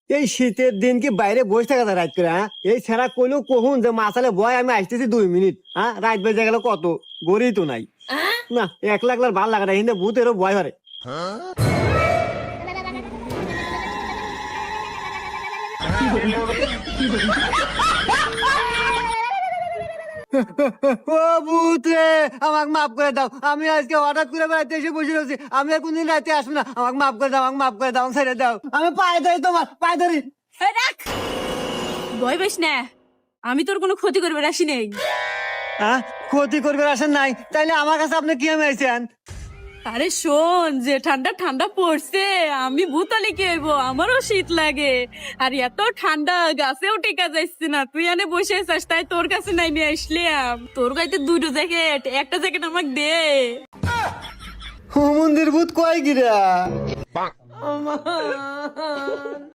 এই শীতের দিন কি বাইরে বসে থাকা যায় রাত করে? হ্যাঁ, এই ছেড়া কইলেও কহুন যে মাসালে বয় আমি আসতেছি 2 মিনিট। হ্যাঁ, রাত বেজে গেল কত, গড়ি তো নাই। না, একলা একলা ভাল লাগে না, হিন্দে ভূতেরও ভয় করে। ও ভূত রে, আমাকে মাফ করে দাও। আমি আজকে হঠাৎ করে বাড়িতে এসে বসে রয়েছি, আমি আর কোনদিন রাতে আসবো না। আমাকে মাফ করে দাও, আমাকে মাফ করে দাও, ছেড়ে দাও। আমি পায়ে ধরি, তোমার পায়ে ধরি। এই রাখ, ভয় পাইস না, আমি তোর কোনো ক্ষতি করবে আসি নেই। হ্যাঁ, ক্ষতি করবে আসেন নাই, তাইলে আমার কাছে আপনি কি আমি আইছেন? আরে শোন, যে ঠান্ডা ঠান্ডা পড়ছে, আমি ভূতালি কি হইব, আমারও শীত লাগে। আর এত ঠান্ডা গাছেও টিকা যাচ্ছে না, তুই এনে বসে আছিস, তাই তোর কাছে নাই নিয়ে আসলাম। তোর গাইতে দুটো জ্যাকেট, একটা জ্যাকেট আমাকে দে। মন্দির ভূত কয় গিরা?